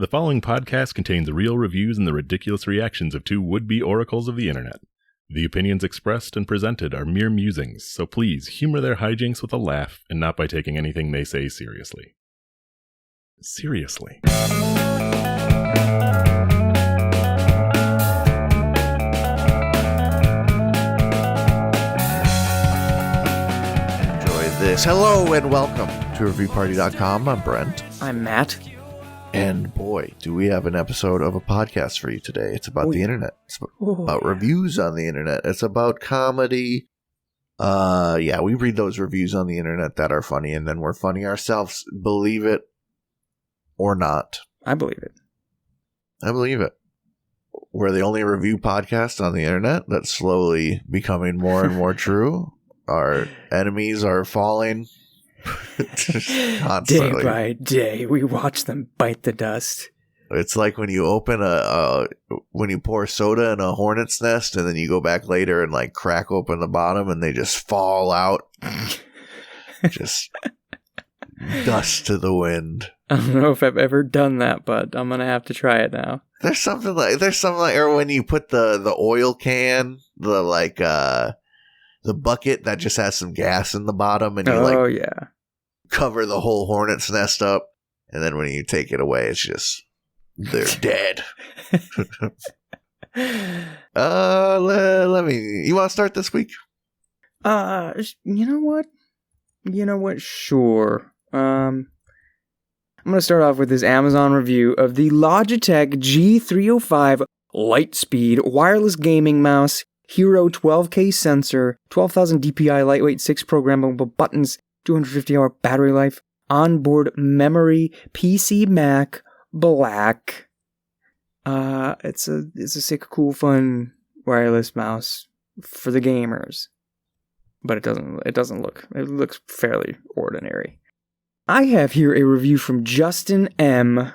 The following podcast contains real reviews and the ridiculous reactions of two would-be oracles of the internet. The opinions expressed and presented are mere musings, so please humor their hijinks with a laugh and not by taking anything they say seriously. Seriously. This. Hello and welcome to ReviewParty.com. I'm Brent. I'm Matt. And boy, do we have an episode of a podcast for you today. It's about the internet. It's about reviews on the internet. It's about comedy. We read those reviews on the internet that are funny, and then we're funny ourselves. Believe it or not. I believe it. I believe it. We're the only review podcast on the internet that's slowly becoming more and more true. Our enemies are falling constantly. Day by day, we watch them bite the dust. It's like when you open when you pour soda in a hornet's nest and then you go back later and like crack open the bottom and they just fall out. Just dust to the wind. I don't know if I've ever done that, but I'm going to have to try it now. There's something like, or when you put the oil can, the bucket that just has some gas in the bottom and you cover the whole hornet's nest up. And then when you take it away, it's just, they're dead. You want to start this week? You know what? Sure. I'm going to start off with this Amazon review of the Logitech G305 Lightspeed wireless gaming mouse. Hero 12K sensor, 12,000 DPI lightweight, 6 programmable buttons, 250-hour battery life, onboard memory, PC Mac, black. It's a sick, cool, fun wireless mouse for the gamers. But it looks fairly ordinary. I have here a review from Justin M.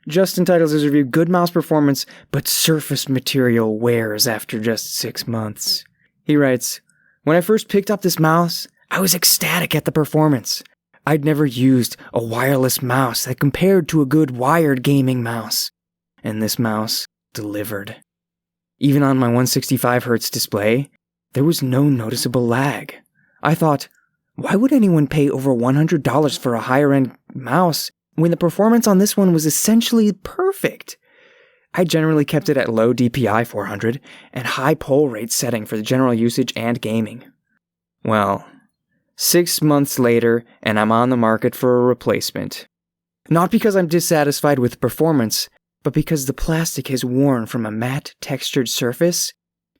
Justin titles his review, "Good mouse performance, but surface material wears after just 6 months." He writes, "When I first picked up this mouse, I was ecstatic at the performance. I'd never used a wireless mouse that compared to a good wired gaming mouse. And this mouse delivered. Even on my 165Hz display, there was no noticeable lag. I thought, why would anyone pay over $100 for a higher-end mouse when the performance on this one was essentially perfect? I generally kept it at low DPI 400 and high poll rate setting for the general usage and gaming. Well, 6 months later, and I'm on the market for a replacement. Not because I'm dissatisfied with the performance, but because the plastic has worn from a matte textured surface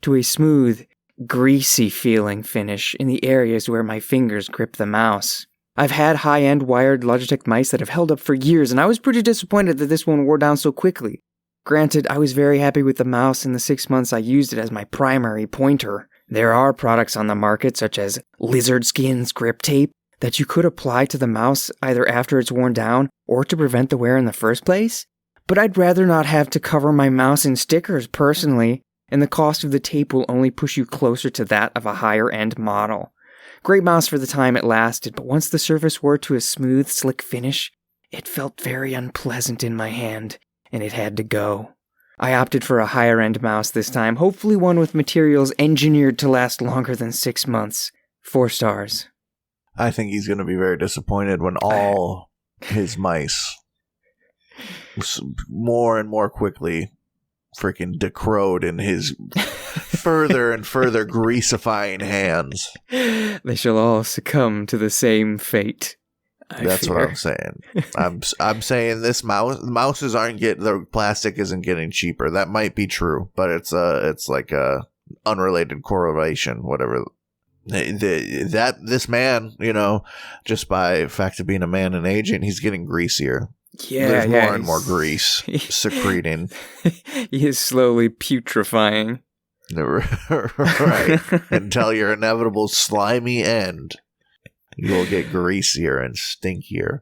to a smooth, greasy feeling finish in the areas where my fingers grip the mouse. I've had high-end wired Logitech mice that have held up for years, and I was pretty disappointed that this one wore down so quickly. Granted, I was very happy with the mouse in the 6 months I used it as my primary pointer. There are products on the market, such as lizard skins grip tape, that you could apply to the mouse either after it's worn down or to prevent the wear in the first place. But I'd rather not have to cover my mouse in stickers personally, and the cost of the tape will only push you closer to that of a higher-end model. Great mouse for the time it lasted, but once the surface wore to a smooth, slick finish, it felt very unpleasant in my hand, and it had to go. I opted for a higher-end mouse this time, hopefully one with materials engineered to last longer than 6 months. 4 stars. I think he's going to be very disappointed when all his mice more and more quickly freaking decrowed in his further and further greasifying hands. They shall all succumb to the same fate. That's what I'm saying. I'm saying this mouses aren't getting, the plastic isn't getting cheaper. That might be true, but it's like a unrelated correlation, whatever. This man, just by fact of being a man and aging, he's getting greasier. There's more and more grease secreting. He is slowly putrefying. Right. Until your inevitable slimy end, you will get greasier and stinkier.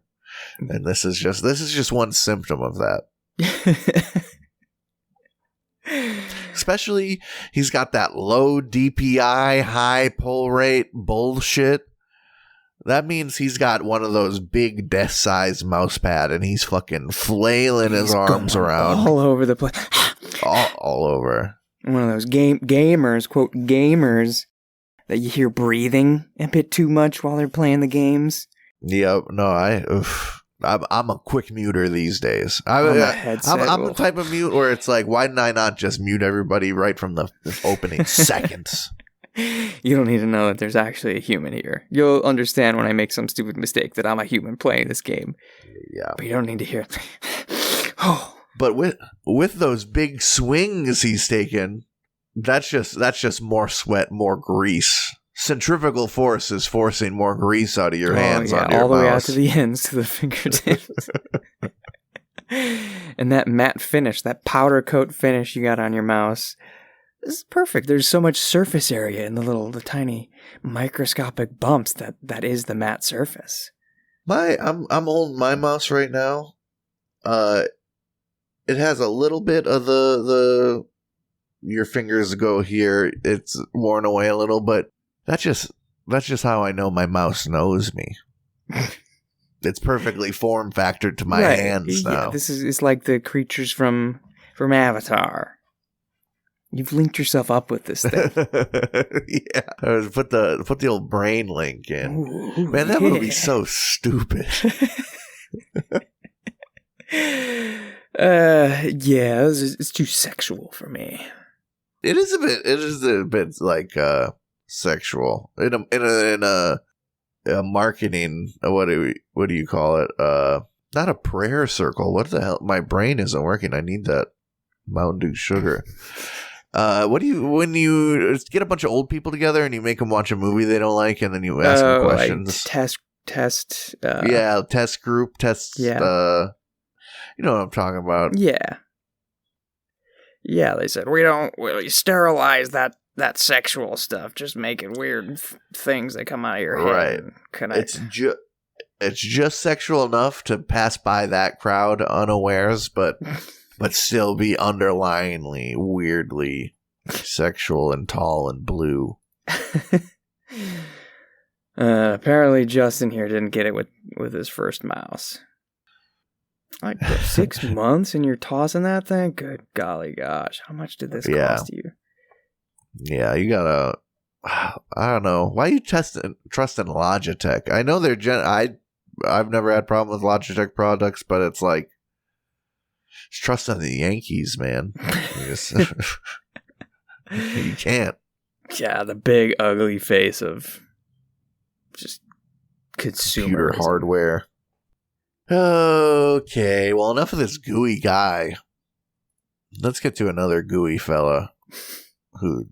And this is just one symptom of that. Especially, he's got that low DPI, high pull rate bullshit That means he's got one of those big desk-sized mouse pad, and he's fucking flailing his arms around. All over the place. all over. One of those gamers, quote, gamers, that you hear breathing a bit too much while they're playing the games. Yep. No, I'm a quick muter these days. I'm the type of mute where it's like, why did I not just mute everybody right from the opening seconds? You don't need to know that there's actually a human here. You'll understand when I make some stupid mistake that I'm a human playing this game. Yeah. But you don't need to hear it. Oh. But with those big swings he's taken, that's just more sweat, more grease. Centrifugal force is forcing more grease out of your hands onto your all the way out mouse. to the ends, to the fingertips. And that matte finish, that powder coat finish you got on your mouse, this is perfect. There's so much surface area in the tiny microscopic bumps that is the matte surface. I'm holding my mouse right now. It has a little bit of the your fingers go here. It's worn away a little, but that's just how I know my mouse knows me. It's perfectly form factored to my hands now. Yeah, it's like the creatures from Avatar. You've linked yourself up with this thing. Yeah, put the old brain link in. Ooh, man, that would be so stupid. It's too sexual for me. It is a bit like sexual in a marketing. What do you call it? Not a prayer circle. What the hell? My brain isn't working. I need that Mountain Dew sugar. When you get a bunch of old people together and you make them watch a movie they don't like, and then you ask them questions? Test. Test group tests. Yeah. You know what I'm talking about? Yeah. Yeah, they said we sterilize that sexual stuff. Just make it weird things that come out of your head. Right. It's just sexual enough to pass by that crowd unawares, but still be underlyingly weirdly sexual and tall and blue. Apparently Justin here didn't get it with his first mouse. Like 6 months and you're tossing that thing? Good golly gosh. How much did this cost you? Yeah, you gotta... I don't know. Why are you trusting Logitech? I know they're... I've never had a problem with Logitech products, but it's like... It's trusting the Yankees, man. You can't. Yeah, the big ugly face of just consumer hardware. Okay, well, enough of this gooey guy. Let's get to another gooey fella who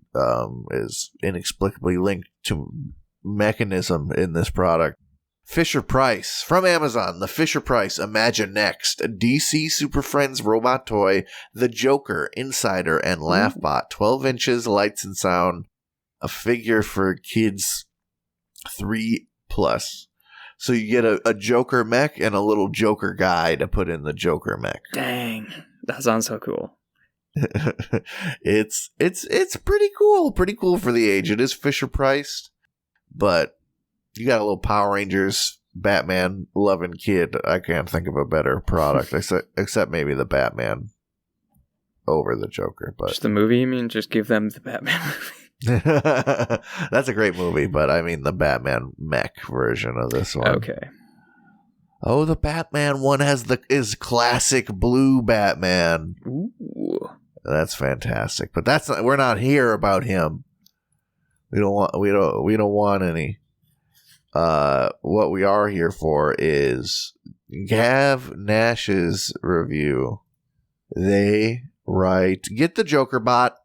is inexplicably linked to mechanism in this product. Fisher-Price from Amazon. The Fisher-Price Imagine Next, a DC Super Friends robot toy, the Joker, Insider, and Laughbot. 12 inches, lights and sound. A figure for kids 3+. So you get a Joker mech and a little Joker guy to put in the Joker mech. Dang, that sounds so cool. It's pretty cool. Pretty cool for the age. It is Fisher-Priced, but you got a little Power Rangers Batman loving kid. I can't think of a better product except maybe the Batman over the Joker. But just the movie, you mean? Just give them the Batman movie. That's a great movie, but I mean the Batman mech version of this one. Okay. Oh, the Batman one is classic blue Batman. Ooh. That's fantastic. But we're not here about him. We don't want any. What we are here for is Gav Nash's review. They write, get the Joker bot.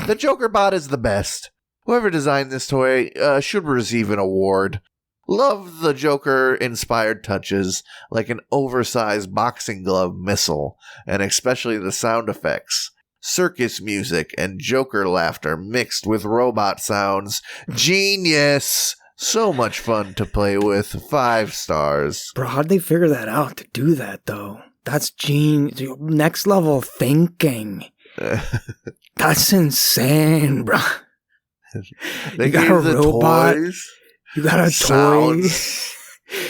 The Joker bot is the best. Whoever designed this toy should receive an award. Love the Joker-inspired touches, like an oversized boxing glove missile, and especially the sound effects. Circus music and Joker laughter mixed with robot sounds. Genius! So much fun to play with. 5 stars. Bro, how'd they figure that out to do that, though? That's next level thinking. That's insane, bro. They got a robot. Toys. You got a toy.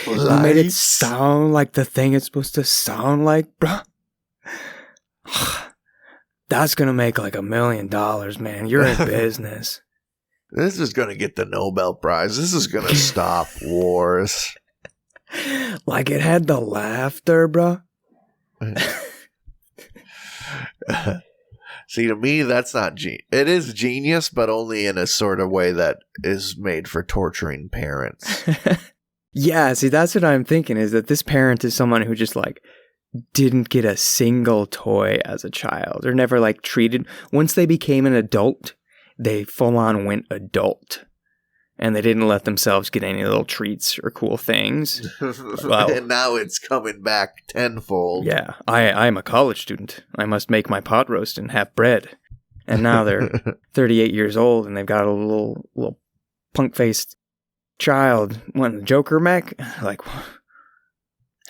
You made it sound like the thing it's supposed to sound like, bro. That's gonna make like $1 million, man. You're in business. This is gonna get the Nobel Prize. This is gonna stop wars. Like it had the laughter, bro. See, to me, that's not it is genius, but only in a sort of way that is made for torturing parents. Yeah, see, that's what I'm thinking, is that this parent is someone who just like didn't get a single toy as a child, or never like treated. Once they became an adult, they full on went adult, and they didn't let themselves get any little treats or cool things. Well, and now it's coming back tenfold. Yeah, I'm a college student. I must make my pot roast and have bread. And now they're 38 years old, and they've got a little punk-faced child wanting the Joker mech. Like,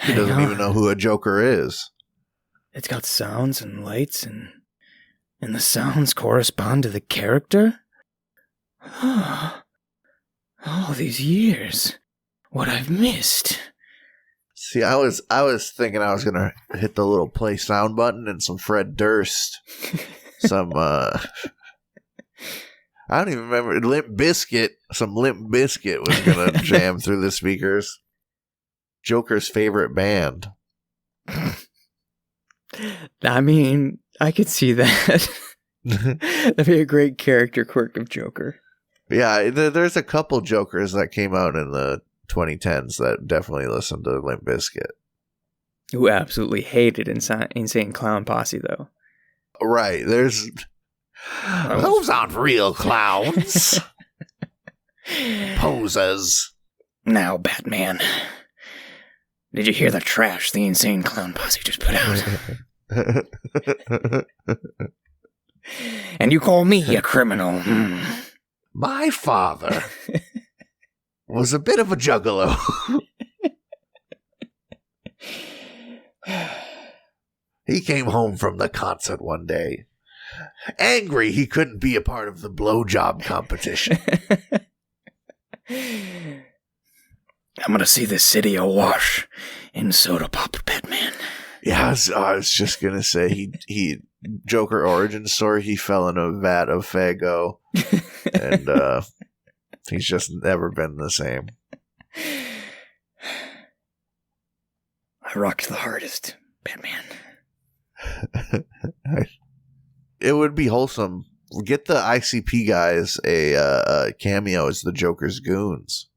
he doesn't even know who a Joker is. It's got sounds and lights, and the sounds correspond to the character. All these years, what I've missed. See, I was thinking I was gonna hit the little play sound button and some Fred Durst, some I don't even remember, Limp Bizkit. Some Limp Bizkit was gonna jam through the speakers. Joker's favorite band. I mean, I could see that. That'd be a great character quirk of Joker. Yeah, there's a couple Jokers that came out in the 2010s that definitely listened to Limp Bizkit. Who absolutely hated Insane Clown Posse, though. Right, those aren't real clowns. Posers. Now, Batman, did you hear the trash the Insane Clown Posse just put out? And you call me a criminal? My father was a bit of a juggalo. He came home from the concert one day, angry he couldn't be a part of the blowjob competition. I'm gonna see this city awash in soda pop, Batman. Yeah, I was just gonna say he Joker origin story. He fell in a vat of Faygo, and he's just never been the same. I rocked the hardest, Batman. It would be wholesome. Get the ICP guys a cameo as the Joker's goons.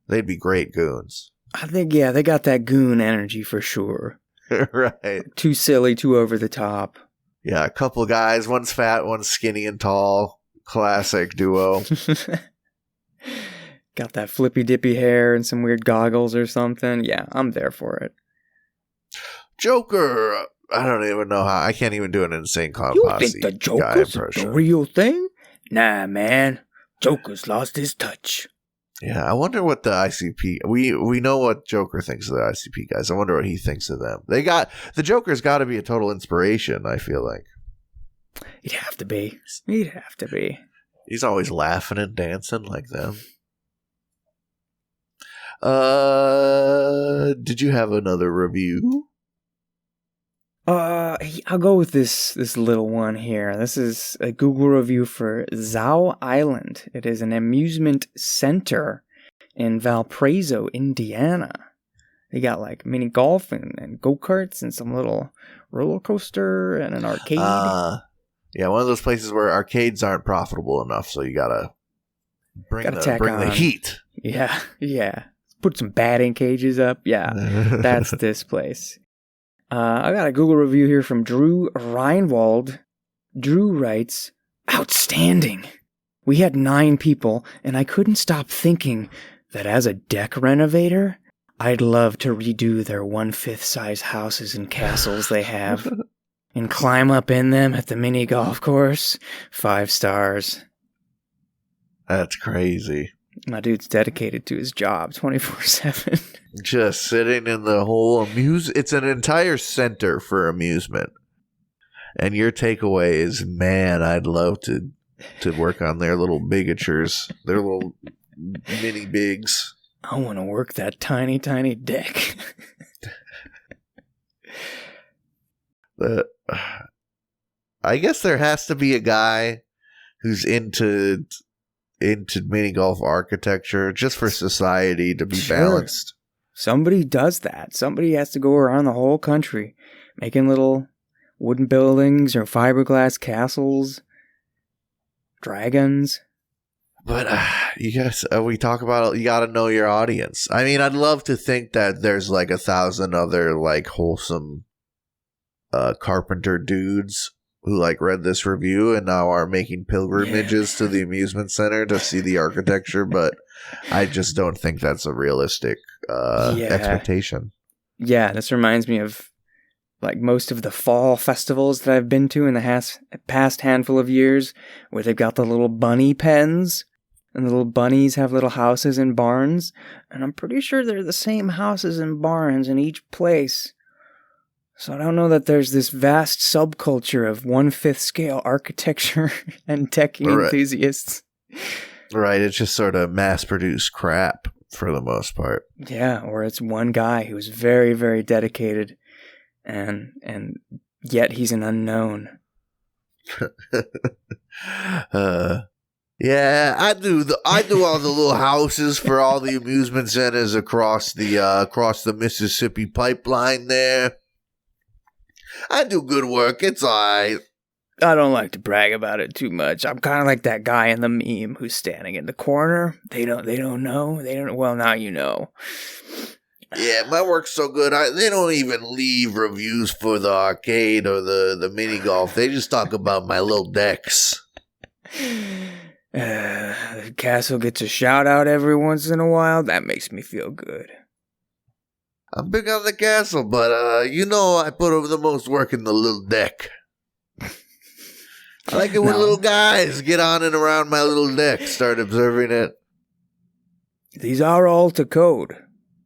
They'd be great goons. I think, yeah, they got that goon energy for sure. Right. Too silly, too over the top. Yeah, a couple guys. One's fat, one's skinny and tall. Classic duo. Got that flippy dippy hair and some weird goggles or something. Yeah, I'm there for it. Joker. I don't even know how. I can't even do an Insane Clown You Posse think the Joker's the real thing? Nah, man. Joker's lost his touch. Yeah, I wonder what the ICP. We know what Joker thinks of the ICP guys. I wonder what he thinks of them. The Joker's got to be a total inspiration. I feel like he'd have to be. He'd have to be. He's always laughing and dancing like them. Did you have another review? I'll go with this little one here. This is a Google review for Zao Island. It is an amusement center in Valparaiso, Indiana. They got like mini golf and go-karts and some little roller coaster and an arcade. Yeah, one of those places where arcades aren't profitable enough, so you gotta bring the heat. Yeah. Put some batting cages up. Yeah, that's this place. I got a Google review here from Drew Reinwald. Drew writes, "Outstanding. We had 9 people, and I couldn't stop thinking that as a deck renovator, I'd love to redo their 1/5 size houses and castles they have, and climb up in them at the mini golf course. 5 stars. That's crazy. My dude's dedicated to his job 24/7. Just sitting in the whole it's an entire center for amusement. And your takeaway is, man, I'd love to work on their little bigatures, their little mini bigs. I want to work that tiny, tiny deck. I guess there has to be a guy who's into mini golf architecture just for society to be balanced. Somebody does that. Somebody has to go around the whole country making little wooden buildings or fiberglass castles, dragons. But you guys, we talk about you got to know your audience. I mean, I'd love to think that there's like 1,000 other like wholesome carpenter dudes who like read this review and now are making pilgrimages to the amusement center to see the architecture, but I just don't think that's a realistic expectation. Yeah, this reminds me of like most of the fall festivals that I've been to in the past handful of years, where they've got the little bunny pens, and the little bunnies have little houses and barns, and I'm pretty sure they're the same houses and barns in each place. So I don't know that there's this vast subculture of 1/5 scale architecture and techie enthusiasts. Right, it's just sort of mass-produced crap for the most part. Yeah, or it's one guy who's very, very dedicated, and yet he's an unknown. Yeah, I do all the little houses for all the amusement centers across the Mississippi pipeline there. I do good work. It's alright. I don't like to brag about it too much. I'm kind of like that guy in the meme who's standing in the corner. They don't know. Well, now you know. Yeah, my work's so good. They don't even leave reviews for the arcade or the mini golf. They just talk about my little decks. The castle gets a shout out every once in a while. That makes me feel good. I'm big on the castle, but I put over the most work in the little deck. I like it when little guys get on and around my little deck, start observing it. These are all to code.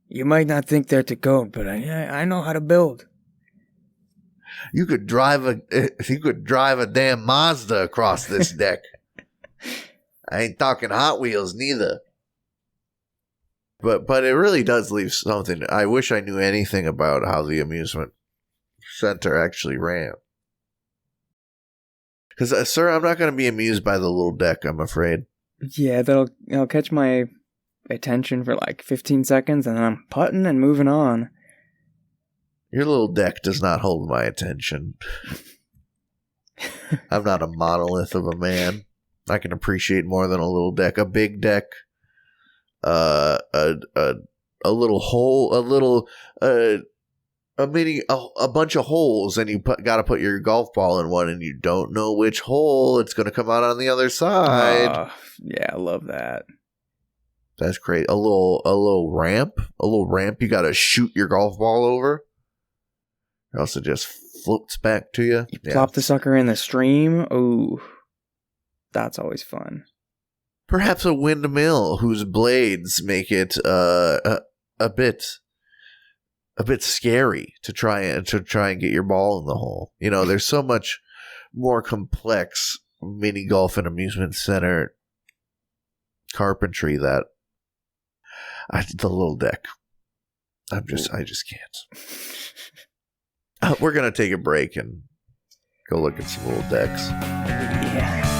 You might not think they're to code, but I know how to build. You could drive a damn Mazda across this deck. I ain't talking Hot Wheels neither. But it really does leave something. I wish I knew anything about how the amusement center actually ran. Because, sir, I'm not going to be amused by the little deck, I'm afraid. Yeah, it'll catch my attention for like 15 seconds, and then I'm putting and moving on. Your little deck does not hold my attention. I'm not a monolith of a man. I can appreciate more than a little deck. A big deck. A little hole, a bunch of holes, and you got to put your golf ball in one, and you don't know which hole it's going to come out on the other side. Yeah, I love that. That's great. A little ramp. You got to shoot your golf ball over, or else it just floats back to you. You plop the sucker in the stream. Ooh, that's always fun. Perhaps a windmill whose blades make it a bit scary to try and get your ball in the hole. You know, there's so much more complex mini golf and amusement center carpentry that the little deck. I just can't. We're gonna take a break and go look at some little decks. Yeah.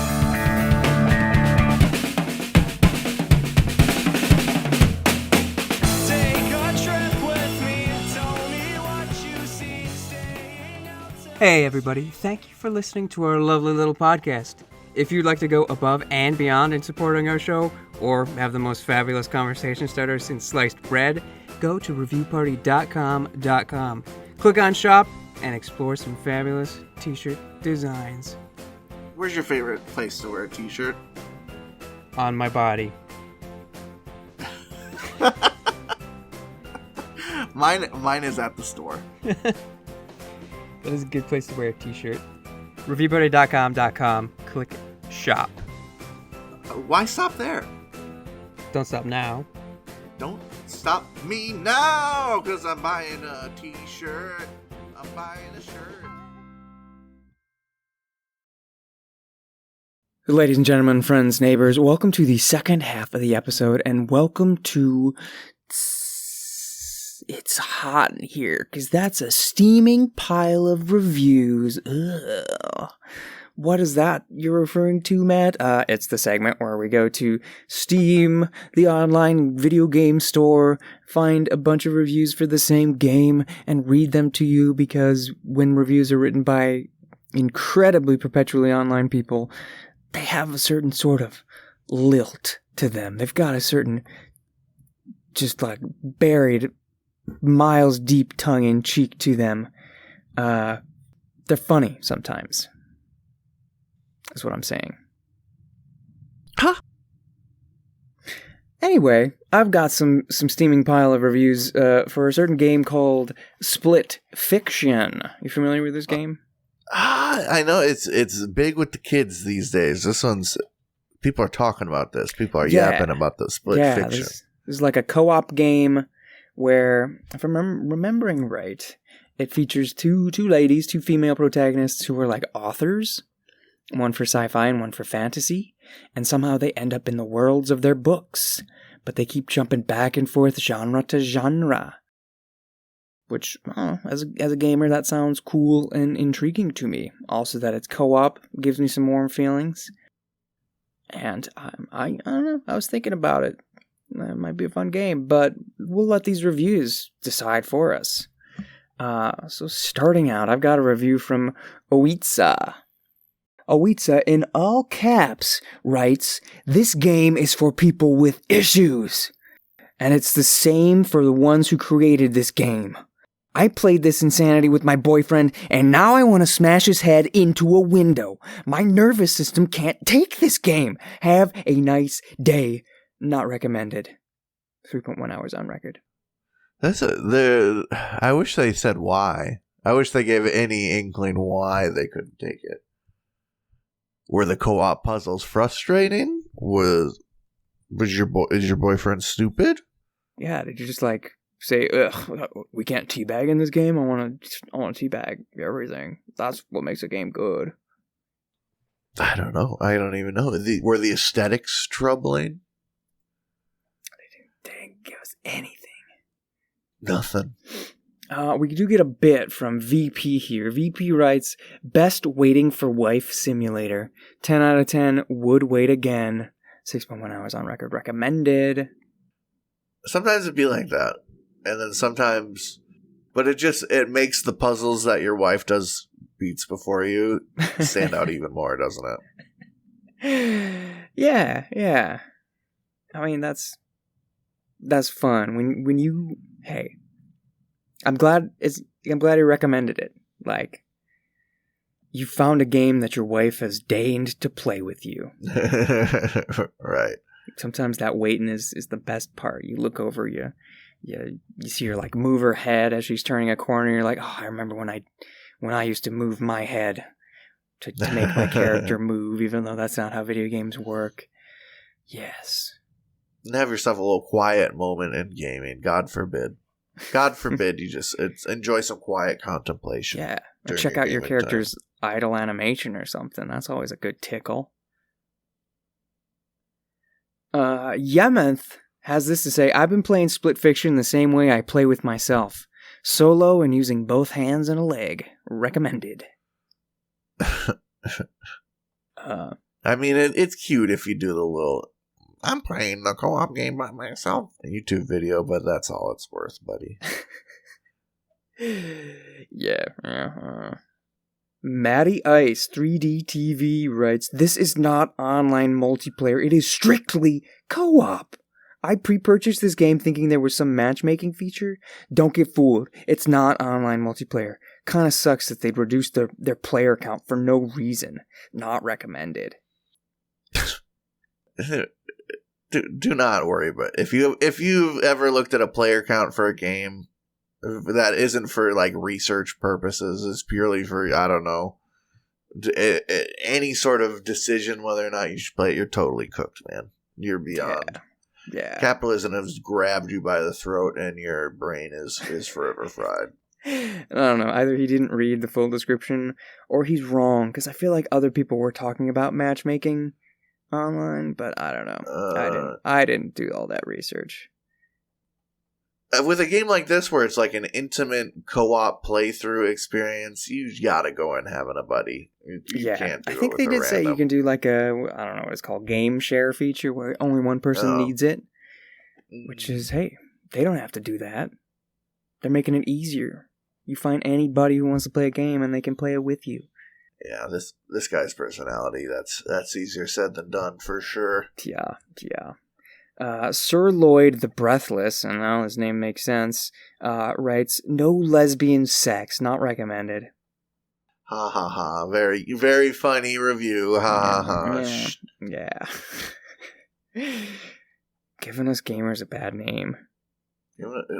Hey everybody, thank you for listening to our lovely little podcast. If you'd like to go above and beyond in supporting our show, or have the most fabulous conversation starter since sliced bread, go to reviewparty.com. Click on shop and explore some fabulous t-shirt designs. Where's your favorite place to wear a t-shirt? On my body. Mine is at the store. That is a good place to wear a t-shirt. Reviewparty.com. Click shop. Why stop there? Don't stop now. Don't stop me now, because I'm buying a t-shirt. I'm buying a shirt. Ladies and gentlemen, friends, neighbors, welcome to the second half of the episode, and welcome to... It's hot in here, because that's a steaming pile of reviews. Ugh. What is that you're referring to, Matt? It's the segment where we go to Steam, the online video game store, find a bunch of reviews for the same game, and read them to you, because when reviews are written by incredibly perpetually online people, they have a certain sort of lilt to them. They've got a certain, just like, buried, miles deep tongue-in-cheek to them. They're funny sometimes. That's what I'm saying. Huh? Anyway, I've got some steaming pile of reviews for a certain game called Split Fiction. You familiar with this game? I know it's big with the kids these days. This one's, people are talking about this. People are yapping about the Split Fiction. This is like a co-op game where, if I'm remembering right, it features two ladies, two female protagonists who are like authors. One for sci-fi and one for fantasy, and somehow they end up in the worlds of their books, but they keep jumping back and forth genre to genre. Which, as a gamer, that sounds cool and intriguing to me. Also, that it's co-op gives me some warm feelings. And I don't know, I was thinking about it. It might be a fun game, but we'll let these reviews decide for us. So starting out, I've got a review from Oitza. Oitza, in all caps, writes, "This game is for people with issues. And it's the same for the ones who created this game. I played this insanity with my boyfriend, and now I want to smash his head into a window. My nervous system can't take this game. Have a nice day. Not recommended." 3.1 hours on record. I wish they said why. I wish they gave any inkling why they couldn't take it. Were the co-op puzzles frustrating? Is your boyfriend stupid? Yeah, did you just like say, "Ugh, we can't teabag in this game. I want to teabag everything. That's what makes a game good." I don't know. I don't even know. Were the aesthetics troubling? They didn't give us anything. Nothing. We do get a bit from VP here. VP writes, "Best waiting for wife simulator. 10 out of 10, would wait again. 6.1 hours on record, recommended." Sometimes it'd be like that. And then sometimes, but it makes the puzzles that your wife does beats before you stand out even more, doesn't it? Yeah. I mean, that's fun. When you, hey, I'm glad he recommended it. Like, you found a game that your wife has deigned to play with you. Right. Sometimes that waiting is the best part. You look over, you see her like move her head as she's turning a corner. You're like, "Oh, I remember when I used to move my head to make my character move, even though that's not how video games work." Yes. And have yourself a little quiet moment in gaming. God forbid. God forbid you just enjoy some quiet contemplation. Yeah. Or check out your character's idle animation or something. That's always a good tickle. Yementh has this to say, "I've been playing Split Fiction the same way I play with myself. Solo and using both hands and a leg. Recommended." I mean, it's cute if you do the little, "I'm playing the co-op game by myself" YouTube video, but that's all it's worth, buddy. Yeah. Matty Ice 3D TV writes, "This is not online multiplayer. It is strictly co-op. I pre-purchased this game thinking there was some matchmaking feature. Don't get fooled. It's not online multiplayer. Kinda sucks that they'd reduced their player count for no reason. Not recommended." Do not worry, but if you've ever looked at a player count for a game that isn't for like research purposes, it's purely for, I don't know, any sort of decision whether or not you should play it, you're totally cooked, man. You're beyond. Yeah. Capitalism has grabbed you by the throat and your brain is forever fried. I don't know. Either he didn't read the full description or he's wrong, because I feel like other people were talking about matchmaking online, but I don't know. I didn't do all that research. With a game like this, where it's like an intimate co-op playthrough experience, you gotta go in having a buddy. You can't do I think it they with did say you can do like I don't know what it's called, game share feature where only one person needs it. Which is, hey, they don't have to do that. They're making it easier. You find anybody who wants to play a game and they can play it with you. Yeah, this guy's personality, that's easier said than done for sure. Yeah. Sir Lloyd the Breathless, and now his name makes sense, writes, no lesbian sex, not recommended. Ha ha ha. Very, very funny review. Ha ha ha. Yeah. Giving us gamers a bad name.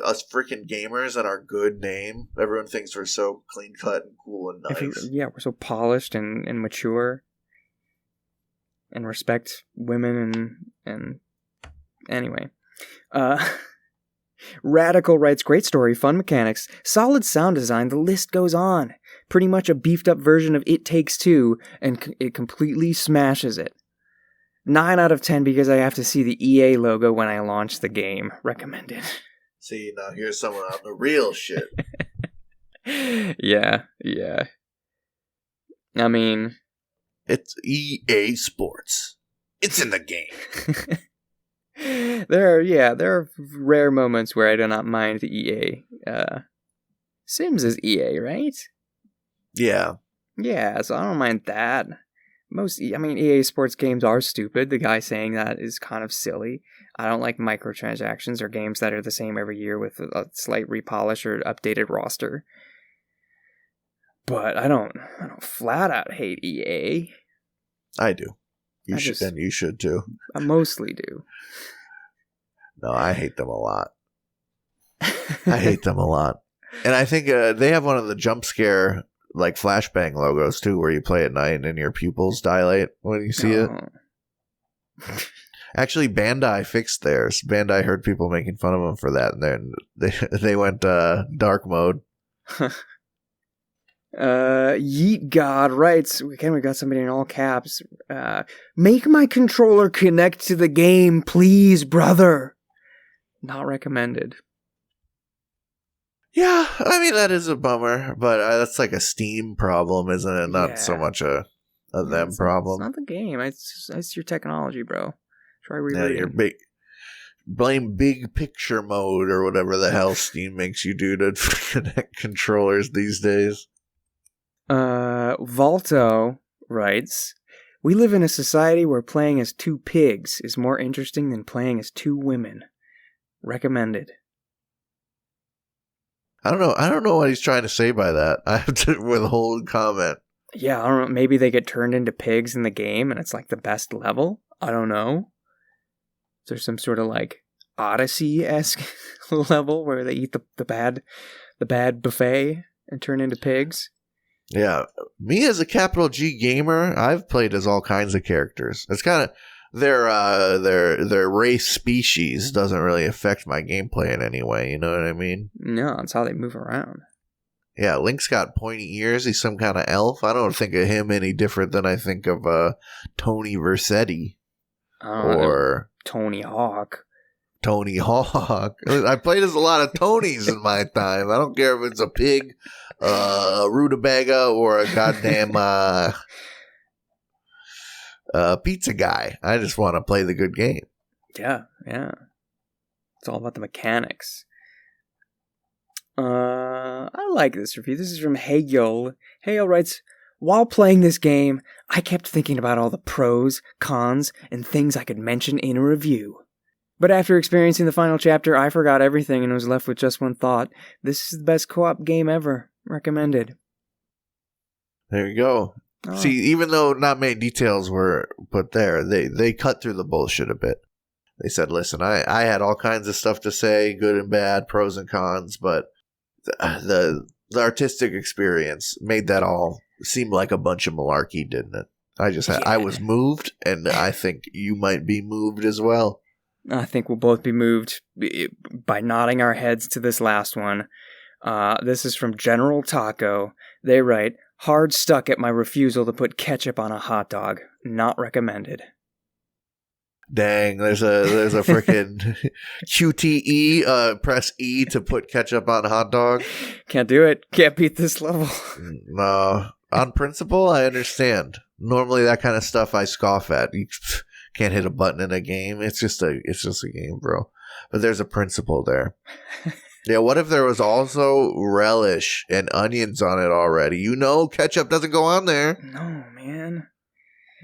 Us freaking gamers and our good name. Everyone thinks we're so clean cut and cool and nice. We're so polished and mature. And respect women and anyway. Radical writes, great story, fun mechanics, solid sound design, the list goes on. Pretty much a beefed up version of It Takes Two, and it completely smashes it. 9 out of 10 because I have to see the EA logo when I launch the game. Recommended. See, now here's someone on the real shit. Yeah. I mean... It's EA Sports. It's in the game. There are rare moments where I do not mind the EA. Sims is EA, right? Yeah. Yeah, so I don't mind that. EA Sports games are stupid. The guy saying that is kind of silly. I don't like microtransactions or games that are the same every year with a slight repolish or updated roster. But I don't flat out hate EA. I do. You should too. I mostly do. No, I hate them a lot. I hate them a lot. And I think they have one of the jump scare, like, flashbang logos, too, where you play at night and your pupils dilate when you see it. Actually, Bandai fixed theirs. Bandai heard people making fun of them for that, and then they went dark mode. Yeet God writes, again, we got somebody in all caps. Make my controller connect to the game, please, brother. Not recommended. Yeah, I mean, that is a bummer, but that's like a Steam problem, isn't it? Not so much a them problem. It's not the game. It's your technology, bro. Try rereading. Yeah, your blame big picture mode or whatever the hell Steam makes you do to connect controllers these days. Valto writes, we live in a society where playing as 2 pigs is more interesting than playing as 2 women. Recommended. I don't know what he's trying to say by that. I have to withhold comment. Yeah, I don't know. Maybe they get turned into pigs in the game and it's like the best level. I don't know. Is there some sort of like Odyssey-esque level where they eat the bad buffet and turn into pigs? Yeah, me as a capital G gamer, I've played as all kinds of characters. It's kind of their race species doesn't really affect my gameplay in any way. You know what I mean? No, it's how they move around. Yeah, Link's got pointy ears. He's some kind of elf. I don't think of him any different than I think of Tony Vercetti or Tony Hawk. Tony Hawk. I played as a lot of Tonys in my time. I don't care if it's a pig, a rutabaga, or a goddamn pizza guy. I just want to play the good game. Yeah. It's all about the mechanics. I like this review. This is from Heyol. Heyol writes, while playing this game, I kept thinking about all the pros, cons, and things I could mention in a review. But after experiencing the final chapter, I forgot everything and was left with just one thought. This is the best co-op game ever. Recommended. There you go. Oh. See, even though not many details were put there, they cut through the bullshit a bit. They said, listen, I had all kinds of stuff to say, good and bad, pros and cons, but the artistic experience made that all seem like a bunch of malarkey, didn't it? I was moved, and I think you might be moved as well. I think we'll both be moved by nodding our heads to this last one. This is from General Taco. They write, hard stuck at my refusal to put ketchup on a hot dog. Not recommended. Dang, there's a freaking QTE. Press E to put ketchup on a hot dog. Can't do it. Can't beat this level. No, on principle, I understand. Normally, that kind of stuff I scoff at. You can't hit a button in a game. It's just a game, bro. But there's a principle there. Yeah, what if there was also relish and onions on it already? You know, ketchup doesn't go on there. No, man.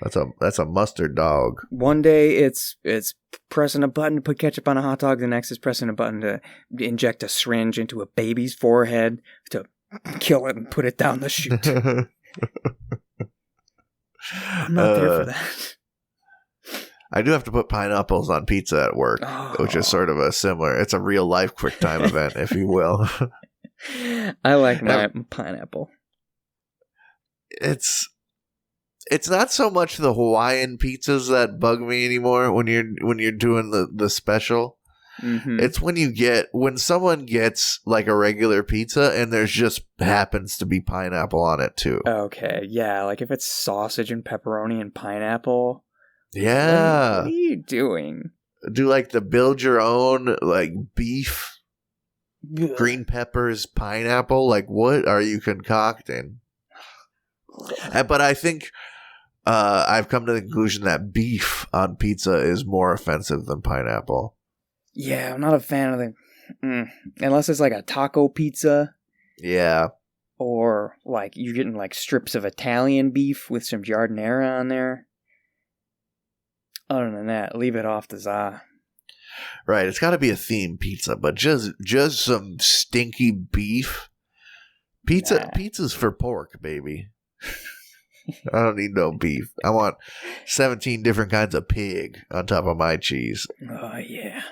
That's a mustard dog. One day it's pressing a button to put ketchup on a hot dog. The next is pressing a button to inject a syringe into a baby's forehead to kill it and put it down the chute. I'm not there for that. I do have to put pineapples on pizza at work, which is sort of a similar. It's a real life quick time event, if you will. I like my pineapple. It's not so much the Hawaiian pizzas that bug me anymore when you're doing the special. Mm-hmm. It's when someone gets like a regular pizza and there's just happens to be pineapple on it too. Okay, yeah, like if it's sausage and pepperoni and pineapple. Yeah. What are you doing? Do like the build your own like beef, green peppers, pineapple. Like what are you concocting? But I think I've come to the conclusion that beef on pizza is more offensive than pineapple. Yeah, I'm not a fan of unless it's like a taco pizza. Yeah. Or like you're getting like strips of Italian beef with some giardiniera on there. Other than that, leave it off the za. Right, it's got to be a themed pizza, but just some stinky beef. Pizza's for pork, baby. I don't need no beef. I want 17 different kinds of pig on top of my cheese. Oh, yeah.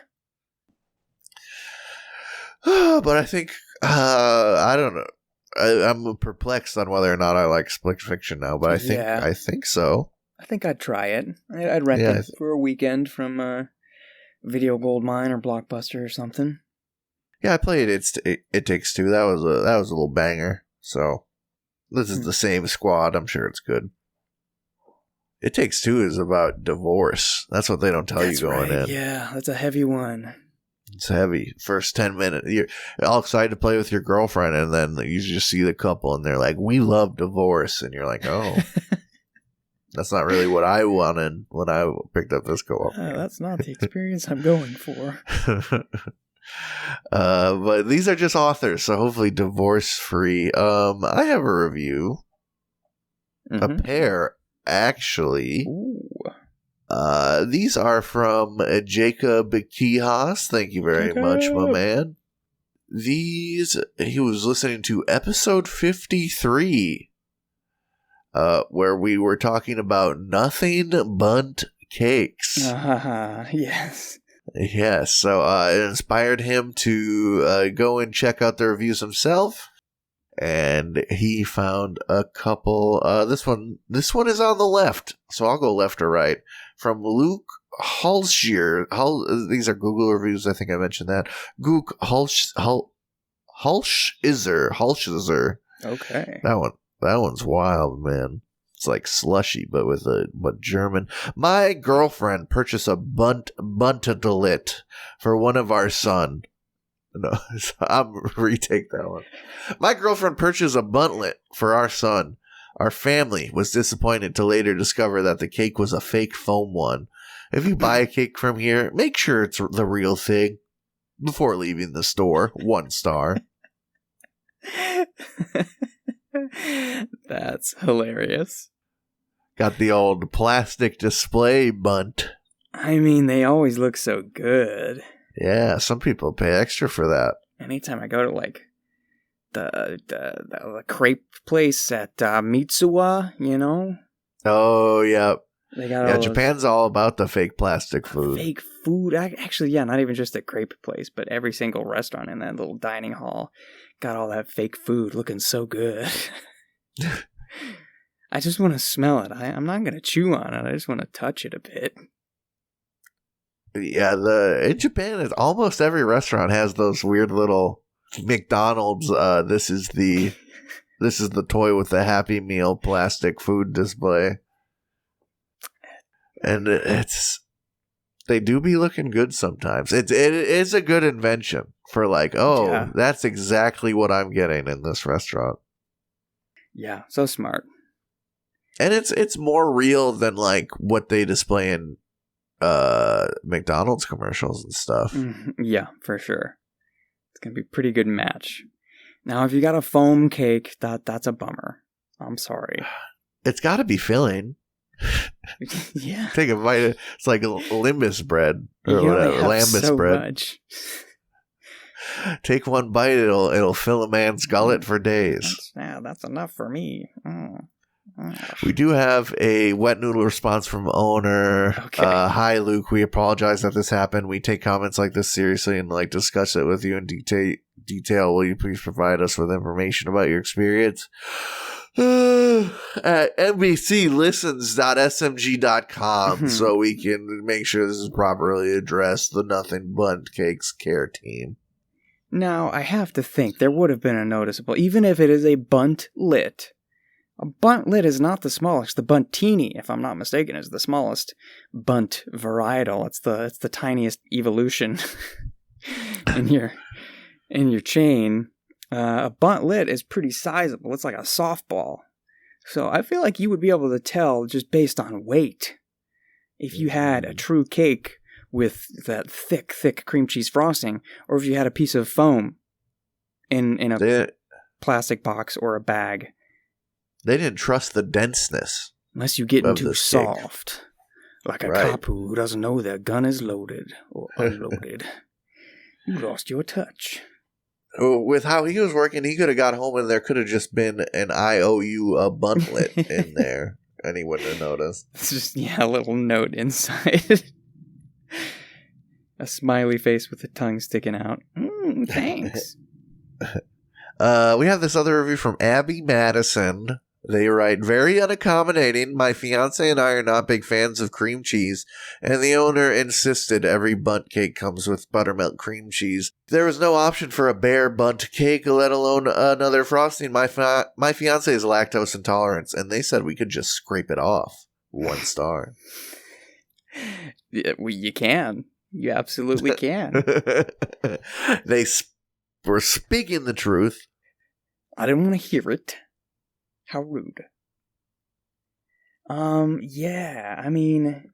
But I think, I don't know. I'm perplexed on whether or not I like split fiction now, but I think so. I think I'd try it. I'd rent it for a weekend from Video Gold Mine or Blockbuster or something. Yeah, I played It Takes Two. That was a little banger. So this is the same squad. I'm sure it's good. It Takes Two is about divorce. That's what they don't tell you going in. Yeah, that's a heavy one. It's heavy. First 10 minutes. You're all excited to play with your girlfriend, and then you just see the couple, and they're like, we love divorce. And you're like, oh, that's not really what I wanted when I picked up this co-op. That's not the experience I'm going for. But these are just authors, so hopefully divorce-free. I have a review. Mm-hmm. A pair, actually. Ooh. These are from Jacob Kihas. Thank you very much, my man. He was listening to episode 53, where we were talking about Nothing Bundt Cakes. Yes. Yes, so it inspired him to go and check out the reviews himself. And he found a couple. This one is on the left, so I'll go left or right. From Luke Hulshier. These are Google reviews. I think I mentioned that. Gook Hulshizer. Okay. That one's wild, man. It's like slushy, but German. My girlfriend purchased a buntadelit for one of our son. No, I'm retake that one. My girlfriend purchased a buntlet for our son. Our family was disappointed to later discover that the cake was a fake foam one. If you buy a cake from here, make sure it's the real thing before leaving the store. 1 star. That's hilarious. Got the old plastic display bunt. I mean, they always look so good. Yeah, some people pay extra for that. Anytime I go to like the crepe place at Mitsuwa, you know? Oh, yeah. They got Japan's all about the fake plastic food. Fake food. Actually, yeah, not even just the crepe place, but every single restaurant in that little dining hall got all that fake food looking so good. I just want to smell it. I'm not going to chew on it. I just want to touch it a bit. Yeah, in Japan, almost every restaurant has those weird little McDonald's. This is the toy with the Happy Meal plastic food display, and it's They do be looking good sometimes. It is a good invention for like, that's exactly what I'm getting in this restaurant. Yeah, so smart. And it's more real than like what they display in McDonald's commercials and stuff. Yeah, for sure. It's going to be a pretty good match. Now, if you got a foam cake, that's a bummer. I'm sorry. It's got to be filling. Yeah. Take a bite. It's like limbus bread or you whatever. have Lambus so bread. Much. Take one bite. It'll fill a man's gullet for days. That's enough for me. We do have a wet noodle response from owner. Okay. Hi, Luke. We apologize that this happened. We take comments like this seriously and like discuss it with you in detail. Will you please provide us with information about your experience? At nbclistens.smg.com so we can make sure this is properly addressed. The Nothing Bundt Cakes care team. Now, I have to think there would have been a noticeable, even if it is a Bundt lit. A Bundt lit is not the smallest. The Bunttini, if I'm not mistaken, is the smallest Bundt varietal. It's the tiniest evolution in your chain. A Bundt lit is pretty sizable. It's like a softball. So I feel like you would be able to tell just based on weight if you had a true cake with that thick cream cheese frosting, or if you had a piece of foam in a plastic box or a bag. They didn't trust the denseness. Unless you get too soft. Like a cop who doesn't know their gun is loaded or unloaded. You lost your touch. With how he was working, he could have got home and there could have just been an IOU buntlet in there. And he wouldn't have noticed. It's just, a little note inside. A smiley face with a tongue sticking out. Thanks. We have this other review from Abby Madison. They write, very unaccommodating. My fiance and I are not big fans of cream cheese, and the owner insisted every Bundt cake comes with buttermilk cream cheese. There was no option for a bare Bundt cake, let alone another frosting. My fiance is lactose intolerant, and they said we could just scrape it off. 1 star. Yeah, you can. You absolutely can. They were speaking the truth. I didn't want to hear it. How rude. Yeah, I mean,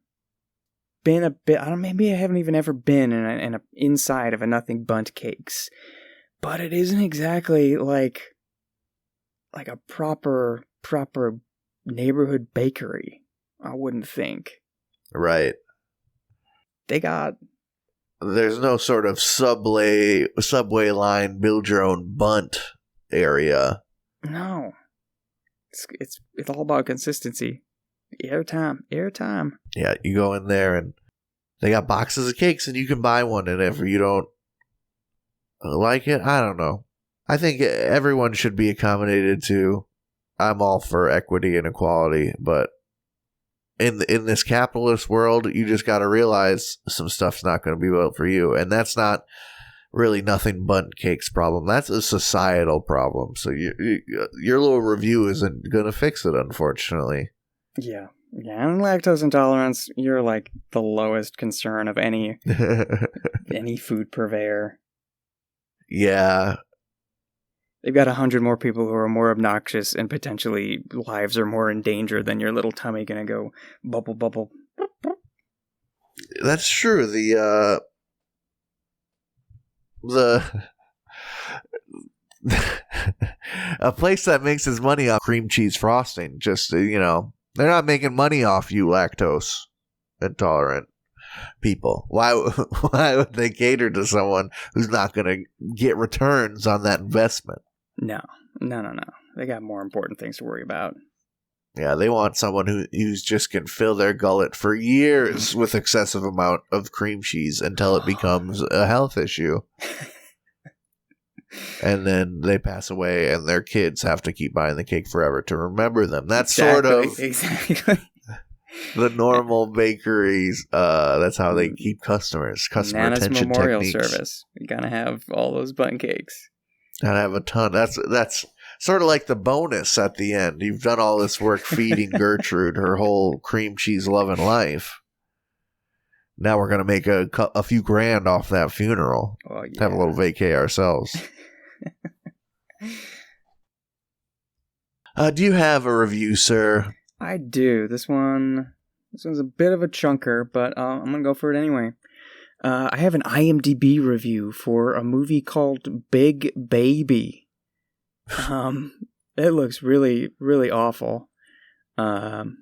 been a bit, maybe I haven't even ever been in a inside of a Nothing Bundt Cakes, but it isn't exactly like a proper neighborhood bakery, I wouldn't think. Right. There's no sort of subway line, build your own Bundt area. No. It's all about consistency. Airtime. Yeah, you go in there and they got boxes of cakes and you can buy one, and if you don't like it, I don't know. I think everyone should be accommodated to. I'm all for equity and equality, but in this capitalist world, you just got to realize some stuff's not going to be built for you, and that's not really Nothing Bundt Cakes problem. That's a societal problem. So your little review isn't going to fix it, unfortunately. Yeah. And lactose intolerance, you're like the lowest concern of any food purveyor. Yeah. They've got 100 more people who are more obnoxious and potentially lives are more in danger than your little tummy gonna go bubble bubble. That's true. A place that makes its money off cream cheese frosting, just, they're not making money off you lactose intolerant people. Why would they cater to someone who's not going to get returns on that investment? No. They got more important things to worry about. Yeah, they want someone who's just can fill their gullet for years with excessive amount of cream cheese until it becomes a health issue. And then they pass away and their kids have to keep buying the cake forever to remember them. That's exactly the normal bakeries. That's how they keep customers. Customer Nana's retention memorial techniques. Service. You gotta have all those Bundt cakes. Gotta have a ton. That's sort of like the bonus at the end. You've done all this work feeding Gertrude her whole cream cheese loving life. now we're gonna make a few grand off that funeral. Oh, yeah. Have a little vacay ourselves. Do you have a review, sir? I do. This one's a bit of a chunker, but I'm gonna go for it anyway. I have an IMDb review for a movie called Big Baby. It looks really, really awful. And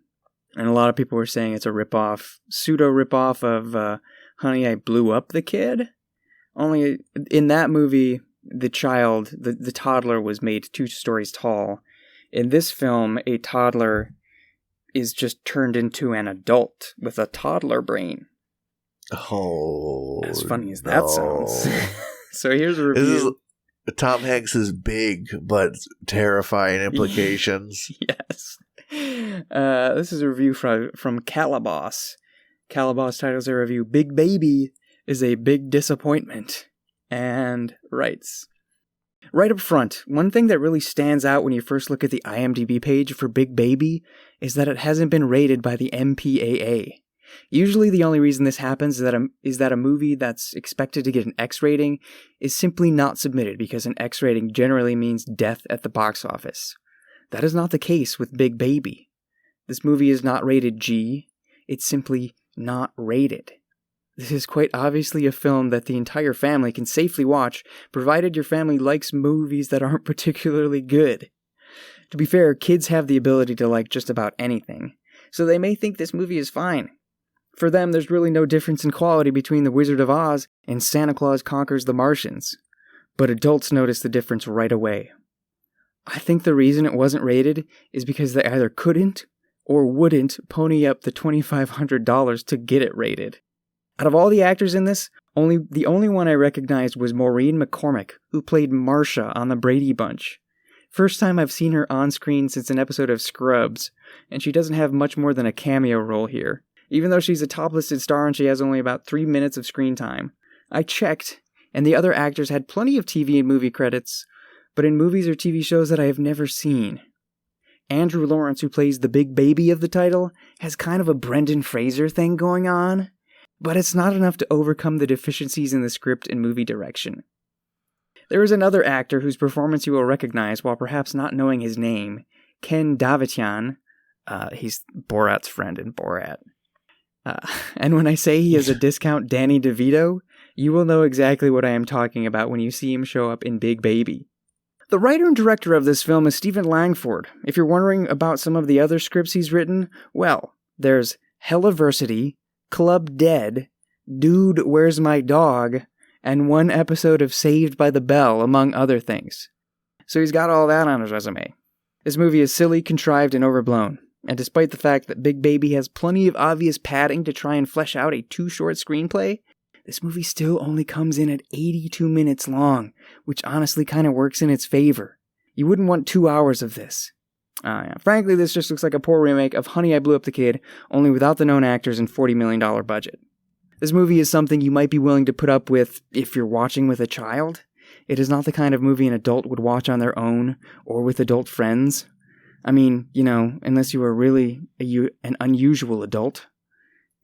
a lot of people were saying it's a pseudo ripoff of Honey, I Blew Up the Kid. Only in that movie, the toddler was made 2 stories tall. In this film, a toddler is just turned into an adult with a toddler brain. Oh, as funny as that sounds. So here's a review. Tom Hanks is big, but terrifying implications. Yes. This is a review from Calaboss. Calaboss titles their review, Big Baby is a big disappointment, and writes, right up front, one thing that really stands out when you first look at the IMDb page for Big Baby is that it hasn't been rated by the MPAA. Usually the only reason this happens is that a movie that's expected to get an X rating is simply not submitted because an X rating generally means death at the box office. That is not the case with Big Baby. This movie is not rated G, it's simply not rated. This is quite obviously a film that the entire family can safely watch, provided your family likes movies that aren't particularly good. To be fair, kids have the ability to like just about anything, so they may think this movie is fine. For them, there's really no difference in quality between The Wizard of Oz and Santa Claus Conquers the Martians. But adults notice the difference right away. I think the reason it wasn't rated is because they either couldn't or wouldn't pony up the $2,500 to get it rated. Out of all the actors in this, the only one I recognized was Maureen McCormick, who played Marcia on the Brady Bunch. First time I've seen her on screen since an episode of Scrubs, and she doesn't have much more than a cameo role here. Even though she's a top-listed star and she has only about 3 minutes of screen time. I checked, and the other actors had plenty of TV and movie credits, but in movies or TV shows that I have never seen. Andrew Lawrence, who plays the big baby of the title, has kind of a Brendan Fraser thing going on, but it's not enough to overcome the deficiencies in the script and movie direction. There is another actor whose performance you will recognize while perhaps not knowing his name, Ken Davitian. He's Borat's friend in Borat. And when I say he is a discount Danny DeVito, you will know exactly what I am talking about when you see him show up in Big Baby. The writer and director of this film is Stephen Langford. If you're wondering about some of the other scripts he's written, well, there's Helliversity, Club Dead, Dude, Where's My Dog, and 1 episode of Saved by the Bell, among other things. So he's got all that on his resume. This movie is silly, contrived, and overblown. And despite the fact that Big Baby has plenty of obvious padding to try and flesh out a too short screenplay, this movie still only comes in at 82 minutes long, which honestly kind of works in its favor. You wouldn't want 2 hours of this. Frankly, this just looks like a poor remake of Honey, I Blew Up the Kid, only without the known actors and $40 million budget. This movie is something you might be willing to put up with if you're watching with a child. It is not the kind of movie an adult would watch on their own or with adult friends. I mean, unless you were really an unusual adult.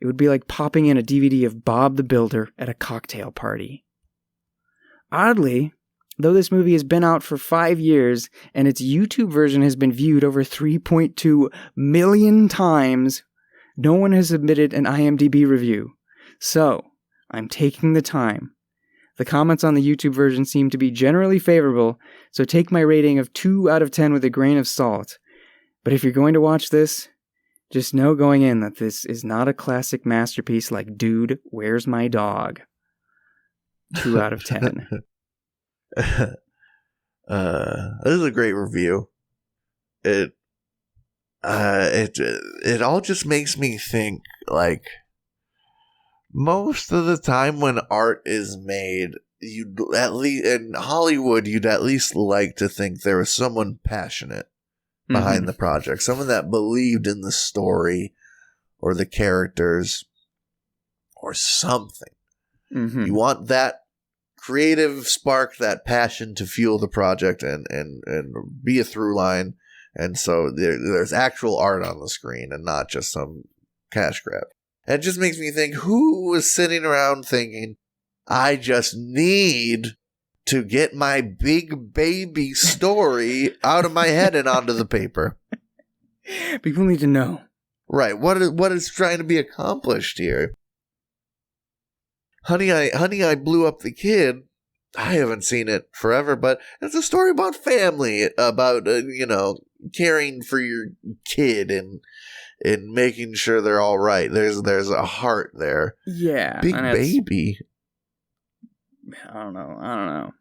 It would be like popping in a DVD of Bob the Builder at a cocktail party. Oddly, though this movie has been out for 5 years and its YouTube version has been viewed over 3.2 million times, no one has submitted an IMDb review. So, I'm taking the time. The comments on the YouTube version seem to be generally favorable, so take my rating of 2 out of 10 with a grain of salt. But if you're going to watch this, just know going in that this is not a classic masterpiece like Dude, Where's My Dog? 2 out of 10. This is a great review. It all just makes me think, like, most of the time when art is made, you'd at least in Hollywood, you'd at least like to think there was someone passionate behind the project, someone that believed in the story or the characters or something. You want that creative spark, that passion to fuel the project and be a through line. And so there's actual art on the screen and not just some cash grab. And it just makes me think, who was sitting around thinking, I just need to get my big baby story out of my head and onto the paper. People need to know. Right. What is trying to be accomplished here? Honey, I Blew Up the Kid. I haven't seen it forever, but it's a story about family, about, caring for your kid and making sure they're all right. There's a heart there. Yeah. Big baby. I don't know.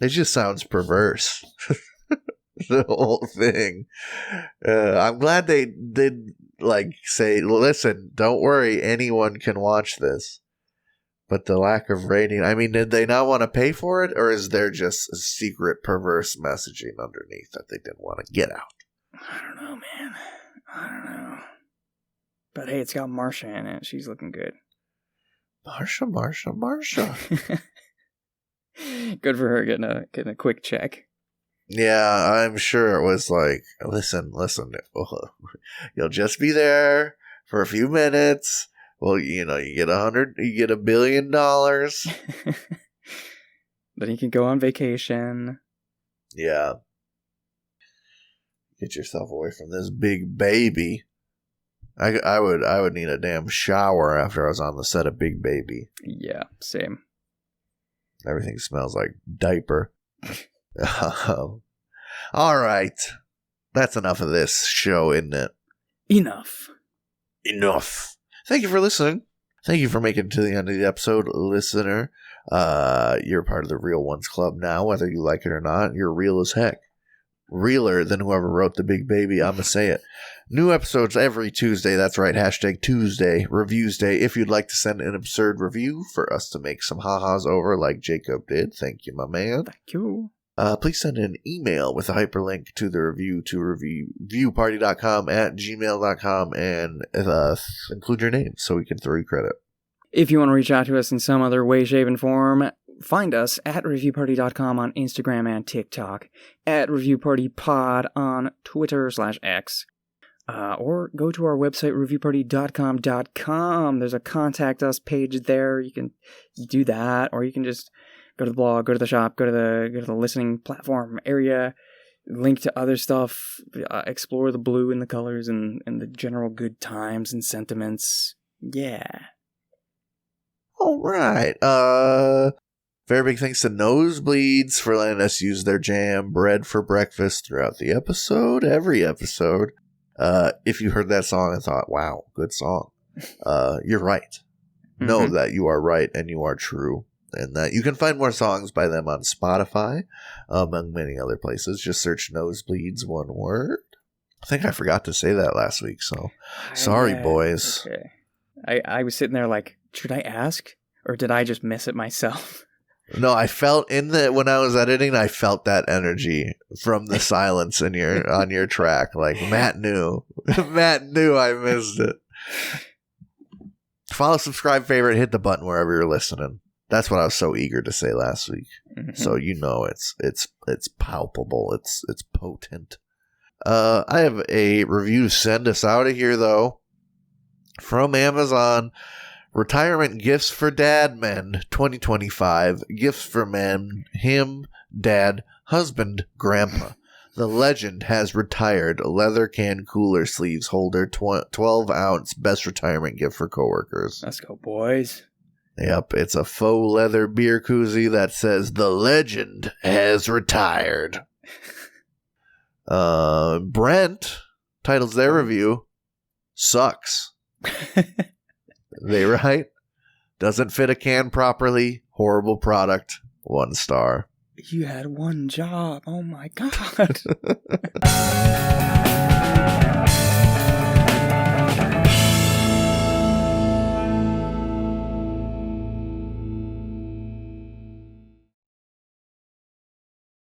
It just sounds perverse. The whole thing. I'm glad they did say, listen, don't worry, anyone can watch this. But the lack of rating, I mean, did they not want to pay for it? Or is there just a secret perverse messaging underneath that they didn't want to get out? I don't know, man. I don't know. But hey, it's got Marsha in it. She's looking good. Marsha. Good for her getting a quick check. Yeah, I'm sure it was like, listen, you'll just be there for a few minutes. Well, you get $1 billion. Then you can go on vacation. Yeah. Get yourself away from this big baby. I would need a damn shower after I was on the set of Big Baby. Yeah, same. Everything smells like diaper. All right. That's enough of this show, isn't it? Enough. Thank you for listening. Thank you for making it to the end of the episode, listener. You're part of the Real Ones Club now, whether you like it or not. You're real as heck. Realer than whoever wrote the Big Baby. I'm going to say it. New episodes every Tuesday. That's right. #Tuesday. Reviews Day. If you'd like to send an absurd review for us to make some ha-has over like Jacob did. Thank you, my man. Thank you. Please send an email with a hyperlink to the review to reviewparty.com @gmail.com and include your name so we can throw you credit. If you want to reach out to us in some other way, shape, and form, find us at reviewparty.com on Instagram and TikTok, at reviewpartypod on Twitter/X, or go to our website, reviewparty.com. There's a contact us page there. You can do that, or you can just go to the blog, go to the shop, go to the listening platform area, link to other stuff, explore the blue and the colors and the general good times and sentiments. Yeah. All right. Very big thanks to Nosebleeds for letting us use their jam bread for breakfast throughout the episode, every episode. If you heard that song and thought, wow, good song, you're right. Know that you are right and you are true. And that you can find more songs by them on Spotify, among many other places. Just search Nosebleeds, one word. I think I forgot to say that last week, so sorry, boys. Okay. I was sitting there like, should I ask? Or did I just miss it myself? No, I felt when I was editing, I felt that energy from the silence on your track. Like, Matt knew. Matt knew I missed it. Follow, subscribe, favorite, hit the button wherever you're listening. That's what I was so eager to say last week. So it's palpable. It's potent. I have a review to send us out of here though. From Amazon. Retirement Gifts for Dad Men 2025. Gifts for men, him, dad, husband, grandpa. The legend has retired. Leather can cooler sleeves holder, 12-ounce best retirement gift for coworkers. Let's go, boys. Yep, it's a faux leather beer koozie that says the legend has retired. Brent titles their review, Sucks. They write, doesn't fit a can properly, horrible product, 1 star. You had one job. Oh my God.